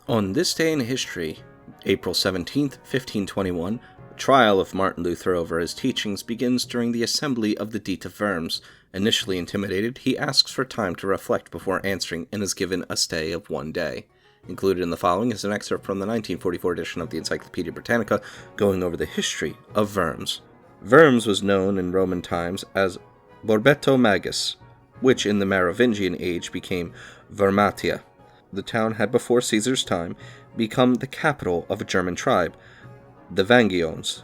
On this day in history, April 17th, 1521, the trial of Martin Luther over his teachings begins during the assembly of the Diet of Worms. Initially intimidated, he asks for time to reflect before answering and is given a stay of 1 day. Included in the following is an excerpt from the 1944 edition of the Encyclopedia Britannica going over the history of Worms. Worms was known in Roman times as Borbeto Magus, which in the Merovingian age became Wormatia. The town had before Caesar's time become the capital of a German tribe, the Vangiones.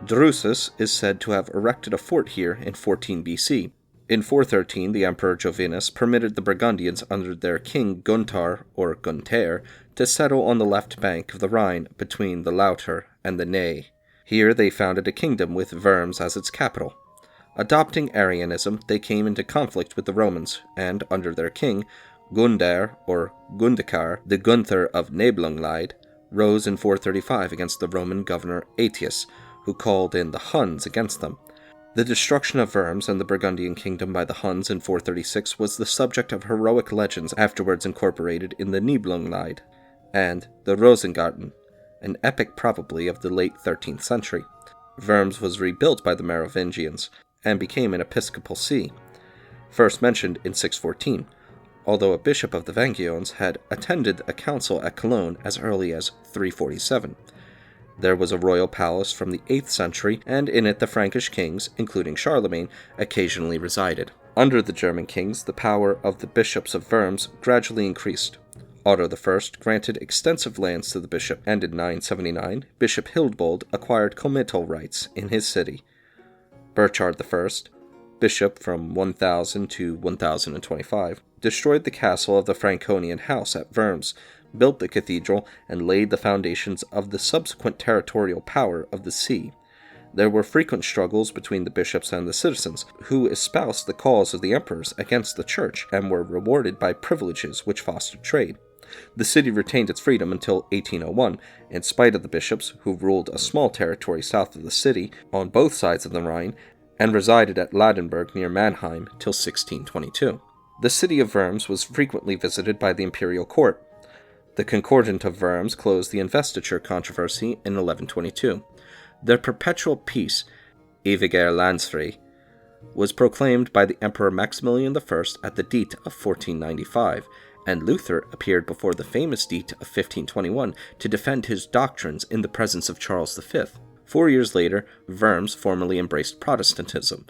Drusus is said to have erected a fort here in 14 BC. In 413, the Emperor Jovinus permitted the Burgundians under their king Gunther, or Gunther, to settle on the left bank of the Rhine between the Lauter and the Nay. Here they founded a kingdom with Worms as its capital. Adopting Arianism, they came into conflict with the Romans, and under their king, Gundar, or Gundekar, the Gunther of Nibelunglide, rose in 435 against the Roman governor Aetius, who called in the Huns against them. The destruction of Worms and the Burgundian kingdom by the Huns in 436 was the subject of heroic legends afterwards incorporated in the Nibelunglide and the Rosengarten, an epic probably of the late 13th century. Worms was rebuilt by the Merovingians and became an episcopal see, first mentioned in 614. Although a bishop of the Vangiones had attended a council at Cologne as early as 347. There was a royal palace from the 8th century, and in it the Frankish kings, including Charlemagne, occasionally resided. Under the German kings, the power of the bishops of Worms gradually increased. Otto I granted extensive lands to the bishop, and in 979, Bishop Hildebold acquired comital rights in his city. Burchard I, bishop from 1000 to 1025, destroyed the castle of the Franconian house at Worms, built the cathedral, and laid the foundations of the subsequent territorial power of the see. There were frequent struggles between the bishops and the citizens, who espoused the cause of the emperors against the church, and were rewarded by privileges which fostered trade. The city retained its freedom until 1801, in spite of the bishops, who ruled a small territory south of the city, on both sides of the Rhine, and resided at Ladenburg near Mannheim till 1622. The city of Worms was frequently visited by the imperial court. The Concordat of Worms closed the investiture controversy in 1122. The perpetual peace, Ewiger Landsfrei, was proclaimed by the Emperor Maximilian I at the Diet of 1495, and Luther appeared before the famous Diet of 1521 to defend his doctrines in the presence of Charles V. 4 years later, Worms formally embraced Protestantism,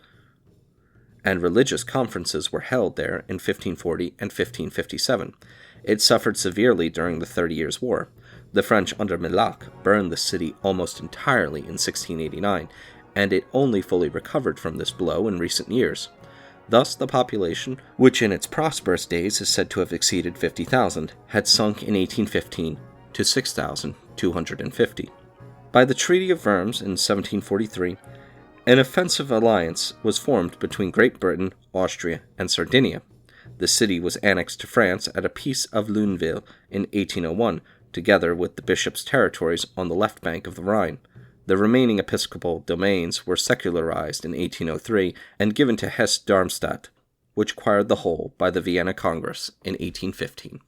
and religious conferences were held there in 1540 and 1557. It suffered severely during the 30 Years' War. The French under Mellac burned the city almost entirely in 1689, and it only fully recovered from this blow in recent years. Thus, the population, which in its prosperous days is said to have exceeded 50,000, had sunk in 1815 to 6,250. By the Treaty of Worms in 1743, an offensive alliance was formed between Great Britain, Austria, and Sardinia. The city was annexed to France at a Peace of Luneville in 1801, together with the bishop's territories on the left bank of the Rhine. The remaining episcopal domains were secularized in 1803 and given to Hesse-Darmstadt, which acquired the whole by the Vienna Congress in 1815.